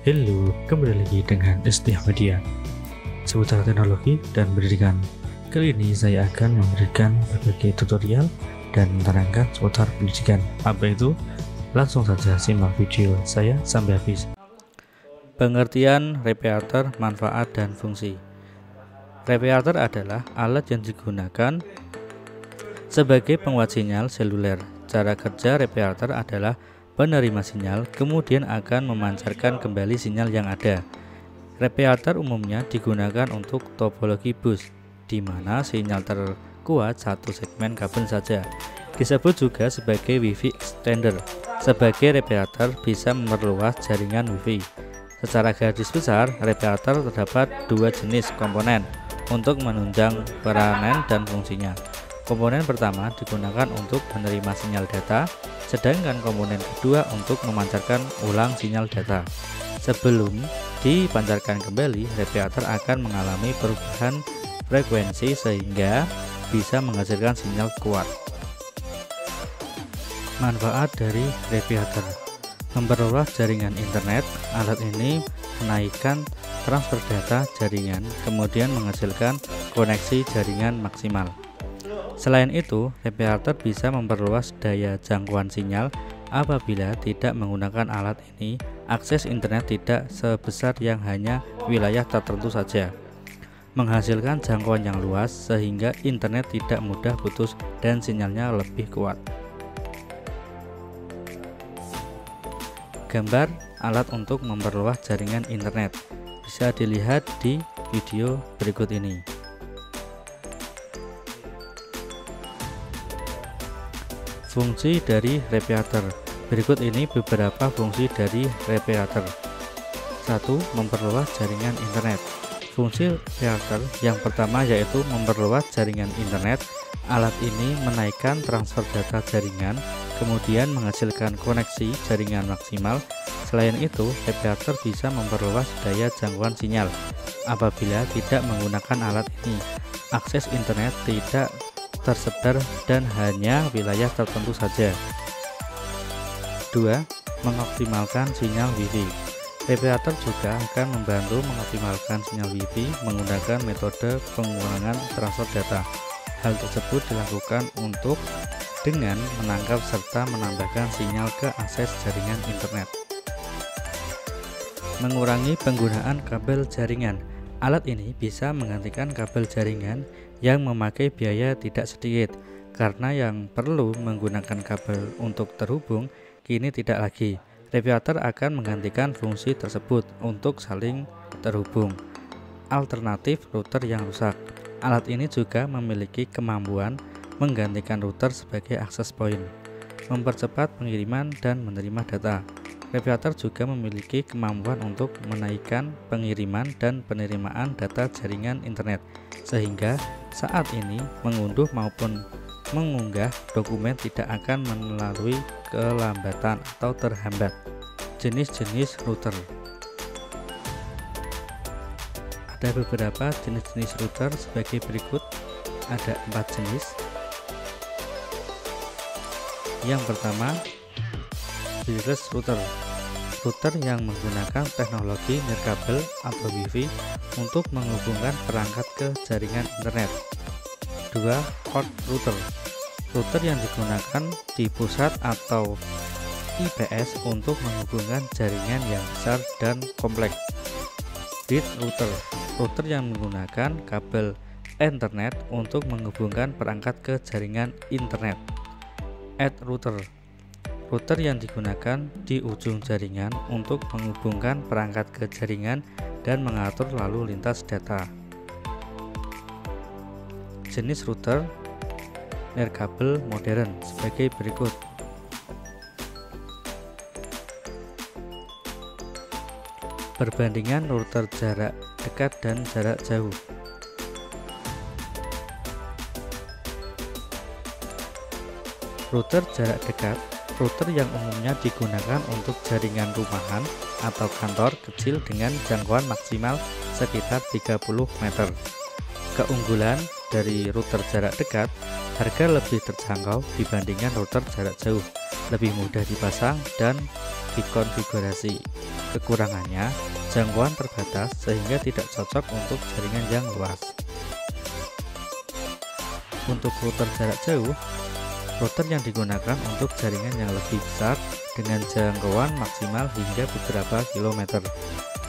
Halo, kembali lagi dengan ST Media seputar teknologi dan pendidikan. Kali ini saya akan memberikan berbagai tutorial dan menerangkan seputar pendidikan. Apa itu? Langsung saja simak video saya sampai habis. Pengertian repeater, manfaat dan fungsi. Repeater adalah alat yang digunakan sebagai penguat sinyal seluler. Cara kerja repeater adalah penerima sinyal kemudian akan memancarkan kembali sinyal yang ada. Repeater umumnya digunakan untuk topologi bus, di mana sinyal terkuat satu segmen kabel saja. Disebut juga sebagai Wi-Fi extender. Sebagai repeater bisa memperluas jaringan Wi-Fi. Secara garis besar, repeater terdapat dua jenis komponen untuk menunjang peranan dan fungsinya. Komponen pertama digunakan untuk menerima sinyal data, sedangkan komponen kedua untuk memancarkan ulang sinyal data. Sebelum dipancarkan kembali, repeater akan mengalami perubahan frekuensi sehingga bisa menghasilkan sinyal kuat. Manfaat dari repeater: memperluas jaringan internet. Alat ini menaikkan transfer data jaringan, kemudian menghasilkan koneksi jaringan maksimal. Selain itu, repeater bisa memperluas daya jangkauan sinyal. Apabila tidak menggunakan alat ini, akses internet tidak sebesar yang hanya wilayah tertentu saja, menghasilkan jangkauan yang luas sehingga internet tidak mudah putus dan sinyalnya lebih kuat. Gambar alat untuk memperluas jaringan internet bisa dilihat di video berikut ini. Fungsi dari repeater. Berikut ini beberapa fungsi dari repeater. 1. Memperluas jaringan internet. Fungsi repeater yang pertama yaitu memperluas jaringan internet. Alat ini menaikkan transfer data jaringan, kemudian menghasilkan koneksi jaringan maksimal. Selain itu, repeater bisa memperluas daya jangkauan sinyal. Apabila tidak menggunakan alat ini, akses internet tidak tersebar dan hanya wilayah tertentu saja. 2. Mengoptimalkan sinyal Wi-Fi. Repeater juga akan membantu mengoptimalkan sinyal Wi-Fi menggunakan metode pengurangan transfer data. Hal tersebut dilakukan dengan menangkap serta menambahkan sinyal ke akses jaringan internet. Mengurangi penggunaan kabel jaringan. Alat ini bisa menggantikan kabel jaringan yang memakai biaya tidak sedikit, karena yang perlu menggunakan kabel untuk terhubung kini tidak lagi. Repeater akan menggantikan fungsi tersebut untuk saling terhubung. Alternatif router yang rusak. Alat ini juga memiliki kemampuan menggantikan router sebagai akses point, mempercepat pengiriman dan menerima data. Repeater juga memiliki kemampuan untuk menaikkan pengiriman dan penerimaan data jaringan internet, sehingga saat ini mengunduh maupun mengunggah dokumen tidak akan melalui kelambatan atau terhambat. Jenis-jenis router. Ada beberapa jenis-jenis router sebagai berikut. Ada 4 jenis. Yang pertama, wireless router. Router yang menggunakan teknologi nirkabel atau Wi-Fi untuk menghubungkan perangkat ke jaringan internet. 2. Cord router. Router yang digunakan di pusat atau IPS untuk menghubungkan jaringan yang besar dan kompleks. Bridge router. Router yang menggunakan kabel Ethernet untuk menghubungkan perangkat ke jaringan internet. Edge router. Router yang digunakan di ujung jaringan untuk menghubungkan perangkat ke jaringan dan mengatur lalu lintas data. Jenis router nirkabel modern sebagai berikut. Perbandingan router jarak dekat dan jarak jauh. Router jarak dekat. Router yang umumnya digunakan untuk jaringan rumahan atau kantor kecil dengan jangkauan maksimal sekitar 30 meter. Keunggulan dari router jarak dekat, harga lebih terjangkau dibandingkan router jarak jauh, lebih mudah dipasang dan dikonfigurasi. Kekurangannya, jangkauan terbatas sehingga tidak cocok untuk jaringan yang luas. Untuk router jarak jauh, router yang digunakan untuk jaringan yang lebih besar dengan jangkauan maksimal hingga beberapa kilometer.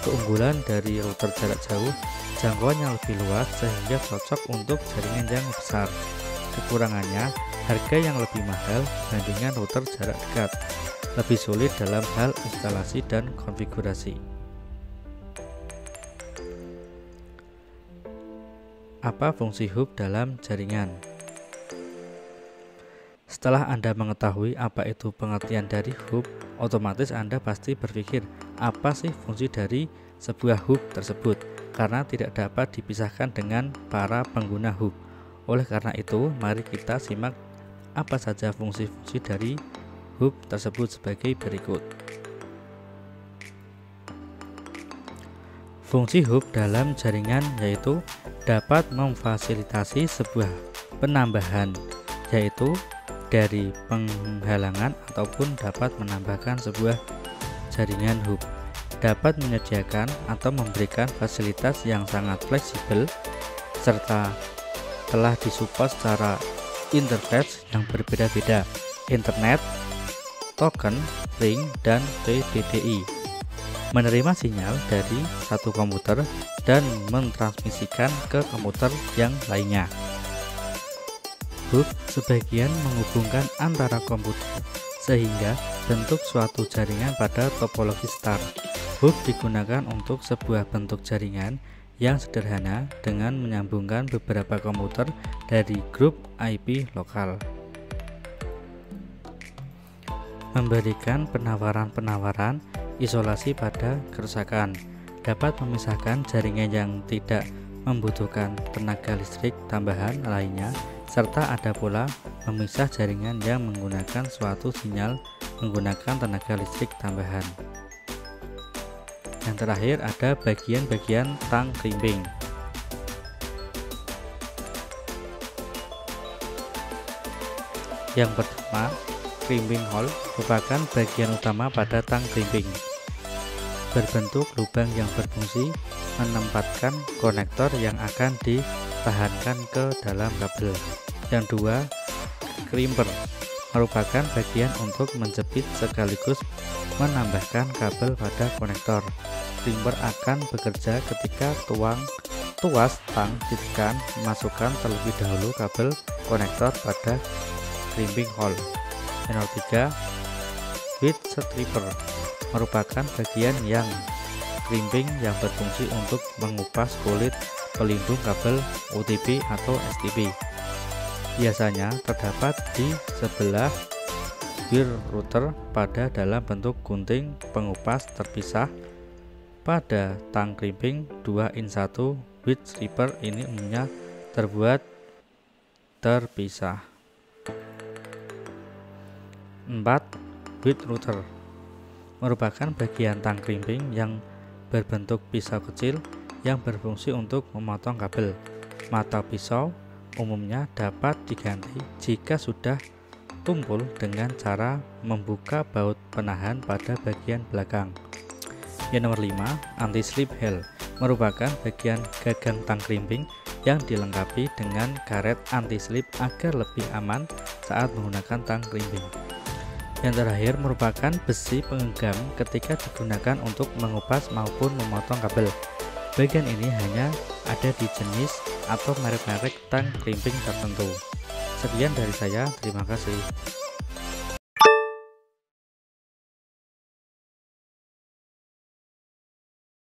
Keunggulan dari router jarak jauh, jangkauan yang lebih luas sehingga cocok untuk jaringan yang besar. Kekurangannya, harga yang lebih mahal dibandingkan router jarak dekat, lebih sulit dalam hal instalasi dan konfigurasi. Apa fungsi hub dalam jaringan? Setelah Anda mengetahui apa itu pengertian dari hub, otomatis Anda pasti berpikir, apa sih fungsi dari sebuah hub tersebut? Karena tidak dapat dipisahkan dengan para pengguna hub. Oleh karena itu, mari kita simak apa saja fungsi-fungsi dari hub tersebut sebagai berikut. Fungsi hub dalam jaringan yaitu dapat memfasilitasi sebuah penambahan, yaitu dari penghalangan ataupun dapat menambahkan sebuah jaringan hub. Dapat menyediakan atau memberikan fasilitas yang sangat fleksibel serta telah disupport secara interface yang berbeda-beda, internet, token, ring, dan PDDI. Menerima sinyal dari satu komputer dan mentransmisikan ke komputer yang lainnya. Hub sebagian menghubungkan antara komputer sehingga bentuk suatu jaringan pada topologi star. Hub digunakan untuk sebuah bentuk jaringan yang sederhana dengan menyambungkan beberapa komputer dari grup IP lokal. Memberikan penawaran-penawaran isolasi pada kerusakan, dapat memisahkan jaringan yang tidak membutuhkan tenaga listrik tambahan lainnya, serta ada pula memisah jaringan yang menggunakan suatu sinyal menggunakan tenaga listrik tambahan. Yang terakhir ada bagian-bagian tang krimping. Yang pertama, crimping hole merupakan bagian utama pada tang krimping. Berbentuk lubang yang berfungsi menempatkan konektor yang akan ditahankan ke dalam kabel. Yang dua, crimper merupakan bagian untuk menjepit sekaligus menambahkan kabel pada konektor. Crimper akan bekerja ketika tuas tang ditekan, masukkan terlebih dahulu kabel konektor pada crimping hole. Yang ketiga, width stripper merupakan bagian yang crimping yang berfungsi untuk mengupas kulit pelindung kabel OTP atau STP. Biasanya terdapat di sebelah wire router pada dalam bentuk gunting pengupas terpisah. Pada tang crimping 2-in-1 width stripper ini umumnya terbuat terpisah. 4. Width router merupakan bagian tang crimping yang berbentuk pisau kecil yang berfungsi untuk memotong kabel. Mata pisau umumnya dapat diganti jika sudah tumpul dengan cara membuka baut penahan pada bagian belakang. Yang nomor 5, anti-slip hole merupakan bagian gagang tang crimping yang dilengkapi dengan karet anti-slip agar lebih aman saat menggunakan tang crimping. Yang terakhir merupakan besi pengenggam ketika digunakan untuk mengupas maupun memotong kabel. Bagian ini hanya ada di jenis atau merek-merek tang crimping tertentu. Sekian dari saya, terima kasih.